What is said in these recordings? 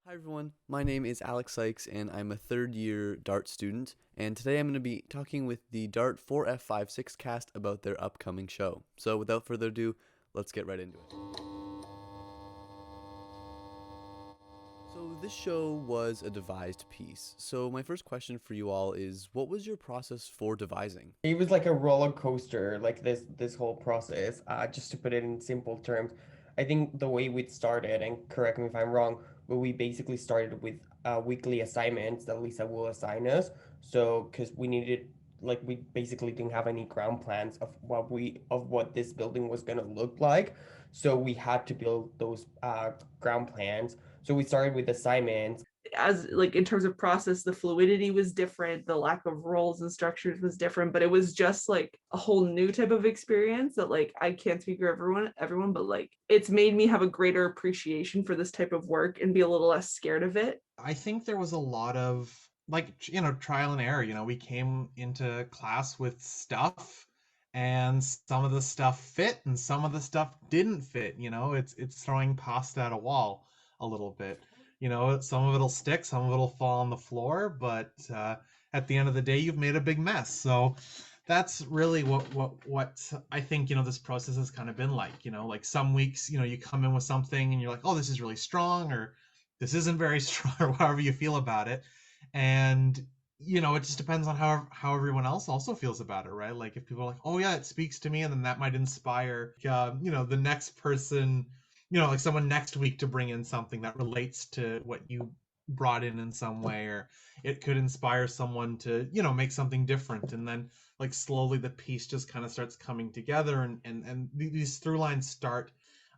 Hi everyone, my name is Alex Sykes and I'm a third year Dart student, and today I'm going to be talking with the Dart 4F56 cast about their upcoming show. So without further ado, let's get right into it. So this show was a devised piece. So my first question for you all is, what was your process for devising? It was like a roller coaster, like this whole process. Just to put it in simple terms, I think the way we started, and correct me if I'm wrong, but we basically started with weekly assignments that Lisa will assign us. So, because we needed, like, we basically didn't have any ground plans of what this building was gonna look like, so we had to build those ground plans. So we started with assignments. As like in terms of process, the fluidity was different, the lack of roles and structures was different, but it was just like a whole new type of experience that, like, I can't speak for everyone, but like it's made me have a greater appreciation for this type of work and be a little less scared of it. I think there was a lot of trial and error. We came into class with stuff and some of the stuff fit and some of the stuff didn't fit. It's throwing pasta at a wall a little bit. Some of it'll stick, some of it'll fall on the floor, but at the end of the day, you've made a big mess. So that's really what I think, this process has kind of been like. Like some weeks, you come in with something and you're like, oh, this is really strong, or this isn't very strong, or however you feel about it. And it just depends on how everyone else also feels about it, right? Like if people are like, oh yeah, it speaks to me, and then that might inspire the next person, like someone next week, to bring in something that relates to what you brought in some way, or it could inspire someone to make something different, and then like slowly the piece just kind of starts coming together, and these through lines start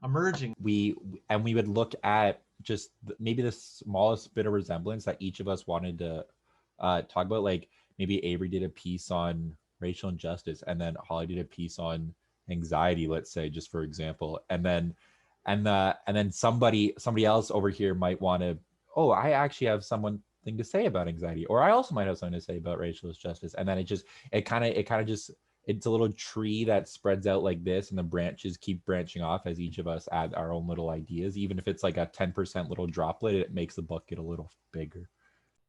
emerging. We would look at just maybe the smallest bit of resemblance that each of us wanted to talk about. Like maybe Avery did a piece on racial injustice, and then Holly did a piece on anxiety, let's say, just for example, and then somebody else over here might want to, oh, I actually have something to say about anxiety, or I also might have something to say about racial justice, and then it kind of just, it's a little tree that spreads out like this, and the branches keep branching off as each of us add our own little ideas. Even if it's like a 10% little droplet, it makes the bucket a little bigger.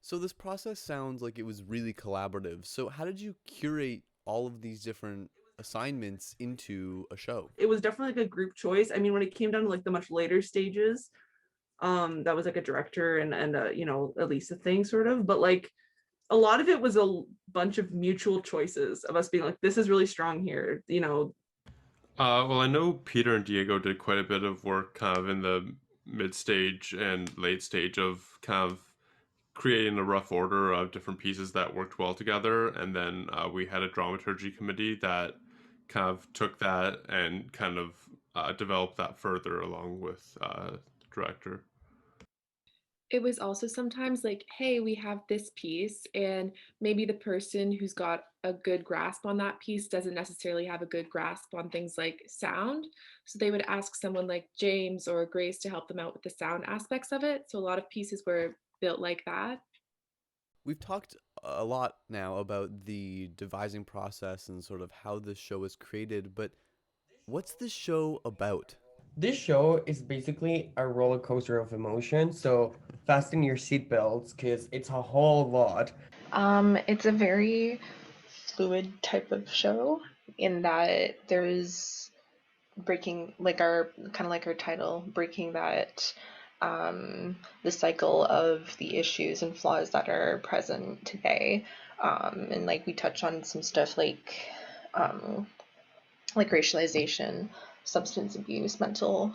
So this process sounds like it was really collaborative. So how did you curate all of these different assignments into a show? It was definitely like a group choice. I mean, when it came down to like the much later stages, that was like a director and at least a thing sort of, but like a lot of it was a bunch of mutual choices of us being like, this is really strong here. Well, I know Peter and Diego did quite a bit of work kind of in the mid stage and late stage of kind of creating a rough order of different pieces that worked well together. And then we had a dramaturgy committee that kind of took that and kind of developed that further along with the director. It was also sometimes like, hey, we have this piece, and maybe the person who's got a good grasp on that piece doesn't necessarily have a good grasp on things like sound. So they would ask someone like James or Grace to help them out with the sound aspects of it. So a lot of pieces were built like that. We've talked a lot now about the devising process and sort of how this show is created, but what's this show about? This show is basically a roller coaster of emotion. So fasten your seatbelts because it's a whole lot. It's a very fluid type of show in that there's breaking, like our kind of like our title, breaking that the cycle of the issues and flaws that are present today. And like we touch on some stuff like racialization, substance abuse, mental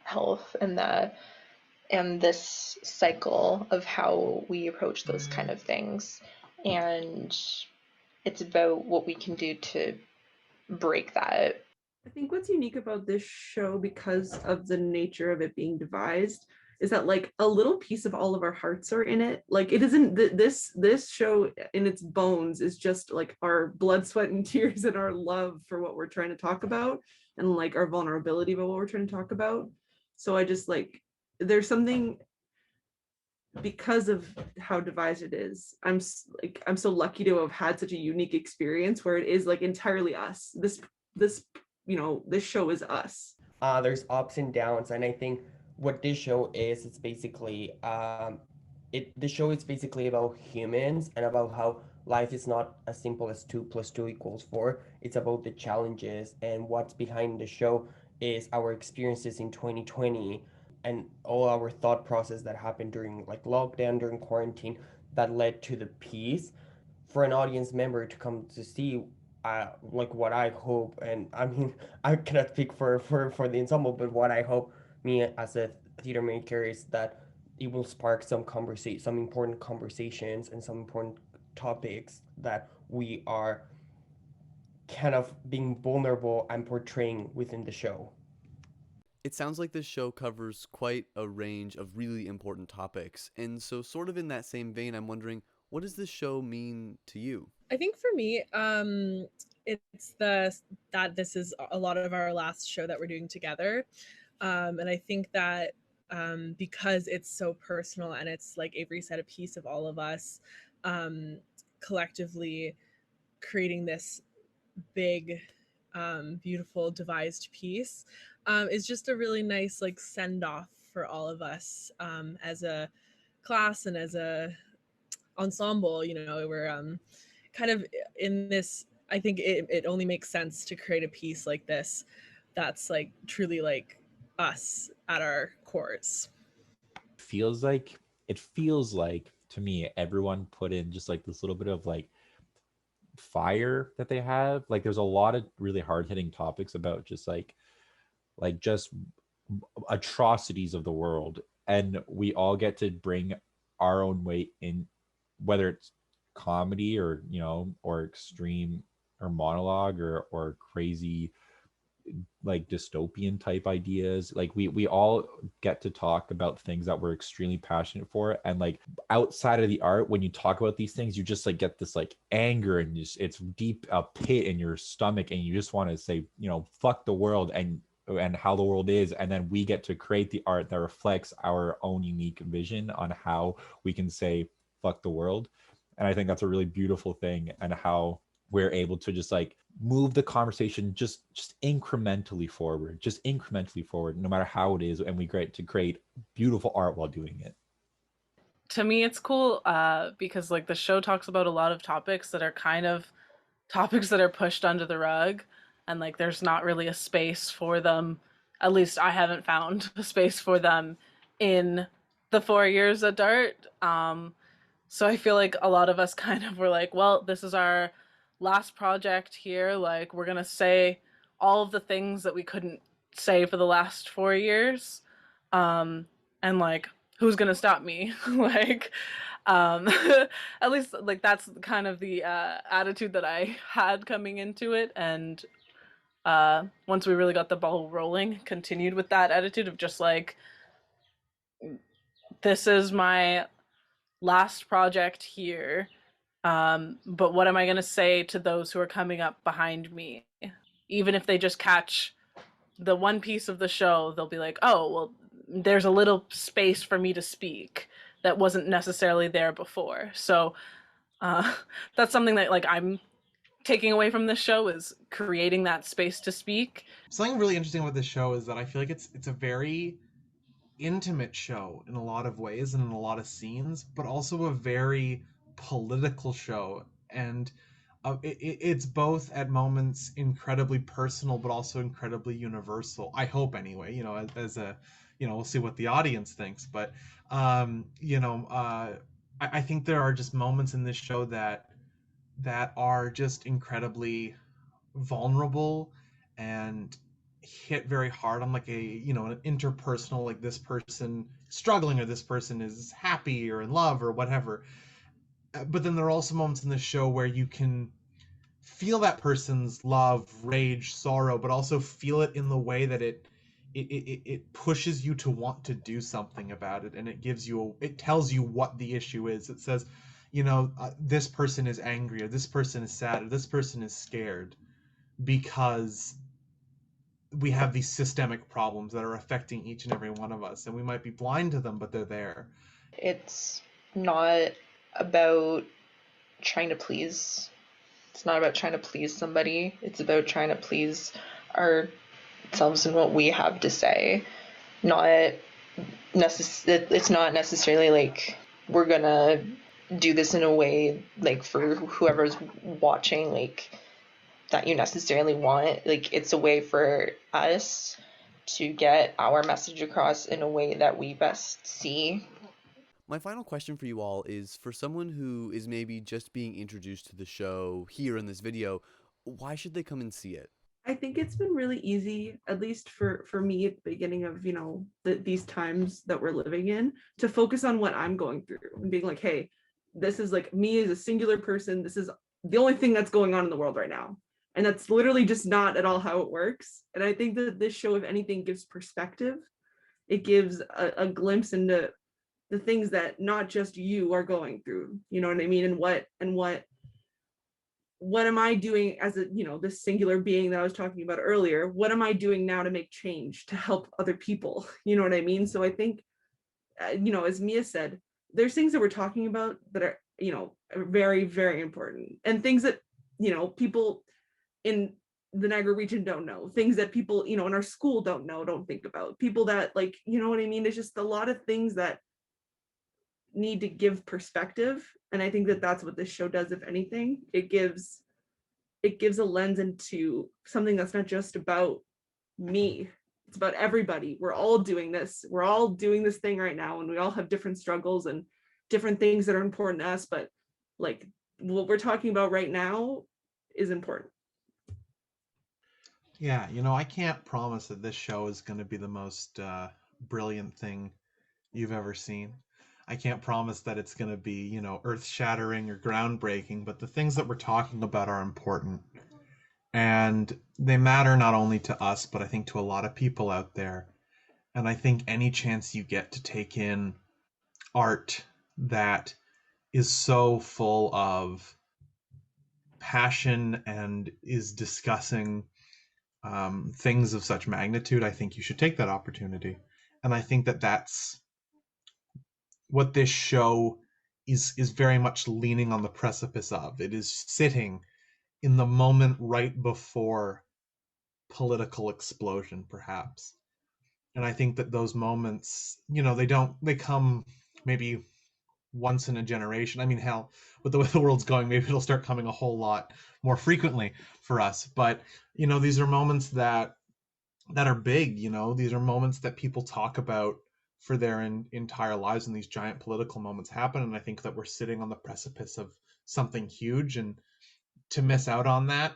health, and this cycle of how we approach those kind of things. And it's about what we can do to break that. I think what's unique about this show, because of the nature of it being devised, is that like a little piece of all of our hearts are in it. Like it isn't this show in its bones is just like our blood, sweat, and tears, and our love for what we're trying to talk about, and like our vulnerability about what we're trying to talk about. So I just like, there's something, because of how devised it is, I'm so lucky to have had such a unique experience where it is like entirely us. This show is us. There's ups and downs, and I think what this show is, it's basically the show is basically about humans and about how life is not as simple as 2 + 2 = 4. It's about the challenges, and what's behind the show is our experiences in 2020 and all our thought process that happened during like lockdown, during quarantine, that led to the piece. For an audience member to come to see like what I hope, and I mean I cannot speak for the ensemble, but what I hope, me as a theater maker, is that it will spark some important conversations and some important topics that we are kind of being vulnerable and portraying within the show. It sounds like this show covers quite a range of really important topics. And so, sort of in that same vein, I'm wondering, what does this show mean to you? I think for me, it's that this is a lot of our last show that we're doing together. And I think that because it's so personal and it's, like Avery said, a piece of all of us collectively creating this big, beautiful devised piece is just a really nice like send off for all of us as a class and as a ensemble. You know, we're kind of in this. I think it only makes sense to create a piece like this that's like truly like us at our cores. It feels like to me everyone put in just like this little bit of like fire that they have. Like there's a lot of really hard hitting topics about just atrocities of the world, and we all get to bring our own weight in, whether it's comedy or or extreme or monologue or crazy like dystopian type ideas. Like we all get to talk about things that we're extremely passionate for, and like outside of the art, when you talk about these things, you just like get this like anger, and it's deep a pit in your stomach, and you just want to say, fuck the world and how the world is. And then we get to create the art that reflects our own unique vision on how we can say fuck the world. And I think that's a really beautiful thing, and how we're able to just like move the conversation just incrementally forward, no matter how it is, and we get to create beautiful art while doing it. To me, it's cool because like the show talks about a lot of topics that are kind of topics that are pushed under the rug, and like there's not really a space for them. At least I haven't found a space for them in the 4 years at Dart. So I feel like a lot of us kind of were like, well, this is our last project here. Like we're gonna say all of the things that we couldn't say for the last 4 years, and like who's gonna stop me? Like at least like that's kind of the attitude that I had coming into it. And once we really got the ball rolling, continued with that attitude of just like, this is my last project here, but what am I going to say to those who are coming up behind me? Even if they just catch the one piece of the show, they'll be like, oh, well, there's a little space for me to speak that wasn't necessarily there before. So that's something that like I'm taking away from this show, is creating that space to speak. Something really interesting about this show is that I feel like it's a very intimate show in a lot of ways and in a lot of scenes, but also a very political show. And it's both at moments incredibly personal, but also incredibly universal. I hope, anyway. As a, we'll see what the audience thinks, but I think there are just moments in this show that are just incredibly vulnerable and hit very hard on like an interpersonal, like this person struggling or this person is happy or in love or whatever. But then there are also moments in the show where you can feel that person's love, rage, sorrow, but also feel it in the way that it pushes you to want to do something about it, and it tells you what the issue is. It says, this person is angry, or this person is sad, or this person is scared because we have these systemic problems that are affecting each and every one of us, and we might be blind to them, but they're there. It's not about trying to please. It's not about trying to please somebody. It's about trying to please ourselves and what we have to say, not it's not necessarily like we're gonna do this in a way like for whoever's watching, like that you necessarily want. Like it's a way for us to get our message across in a way that we best see. My final question for you all is, for someone who is maybe just being introduced to the show here in this video, why should they come and see it? I think it's been really easy, at least for me at the beginning of, you know, these times that we're living in, to focus on what I'm going through and being like, hey, this is like me as a singular person. This is the only thing that's going on in the world right now. And that's literally just not at all how it works. And I think that this show, if anything, gives perspective. It gives a glimpse into the things that not just you are going through, you know what I mean? And what am I doing as a, you know, this singular being that I was talking about earlier? What am I doing now to make change, to help other people? You know what I mean? So I think, you know, as Mia said, there's things that we're talking about that are, you know, are very, very important, and things that, you know, people in the Niagara region don't know, things that people, you know, in our school don't know, don't think about, people that, like, you know what I mean? It's just a lot of things that need to give perspective. And I think that that's what this show does. If anything, it gives a lens into something that's not just about me. It's about everybody. We're all doing this. We're all doing this thing right now, and we all have different struggles and different things that are important to us. But like what we're talking about right now is important. Yeah, I can't promise that this show is going to be the most brilliant thing you've ever seen. I can't promise that it's going to be, earth-shattering or groundbreaking, but the things that we're talking about are important. And they matter not only to us, but I think to a lot of people out there. And I think any chance you get to take in art that is so full of passion and is discussing things of such magnitude, I think you should take that opportunity. And I think that that's what this show is very much leaning on the precipice of. It is sitting in the moment right before political explosion, perhaps. And I think that those moments, they come maybe once in a generation. I mean, hell, with the way the world's going, maybe it'll start coming a whole lot more frequently for us. But, these are moments that are big. These are moments that people talk about for their entire lives, and these giant political moments happen. And I think that we're sitting on the precipice of something huge, and to miss out on that,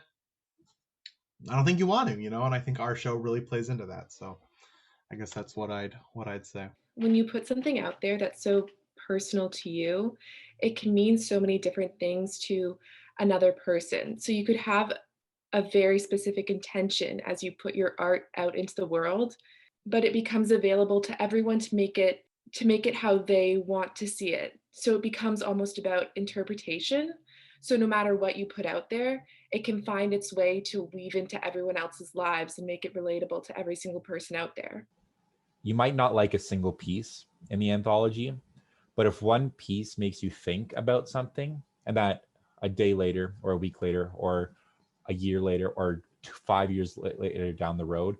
I don't think you want to, and I think our show really plays into that. So I guess that's what I'd say. When you put something out there that's so personal to you, it can mean so many different things to another person. So you could have a very specific intention as you put your art out into the world, but it becomes available to everyone to make it how they want to see it. So it becomes almost about interpretation. So no matter what you put out there, it can find its way to weave into everyone else's lives and make it relatable to every single person out there. You might not like a single piece in the anthology, but if one piece makes you think about something, and that a day later or a week later or a year later or 5 years later down the road,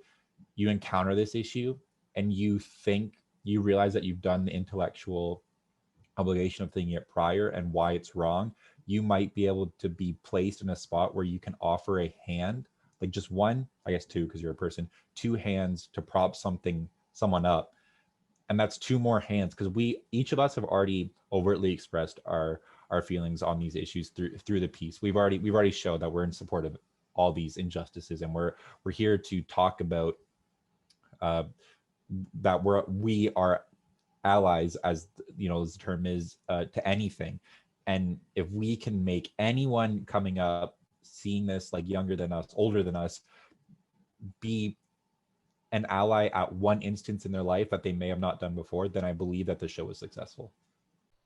you encounter this issue and you realize that you've done the intellectual obligation of thinking it prior and why it's wrong, you might be able to be placed in a spot where you can offer a hand, like just one, I guess two, because you're a person, two hands to prop someone up. And that's two more hands, because each of us have already overtly expressed our feelings on these issues through the piece. We've already showed that we're in support of all these injustices, and we're here to talk about that we are allies, as as the term is, to anything. And if we can make anyone coming up, seeing this, like younger than us, older than us, be an ally at one instance in their life that they may have not done before, then I believe that the show is successful.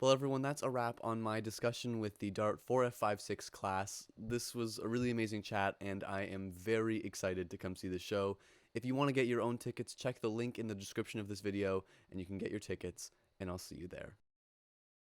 Well, everyone, that's a wrap on my discussion with the DART 4F56 class. This was a really amazing chat, and I am very excited to come see the show. If you want to get your own tickets, check the link in the description of this video, and you can get your tickets, and I'll see you there.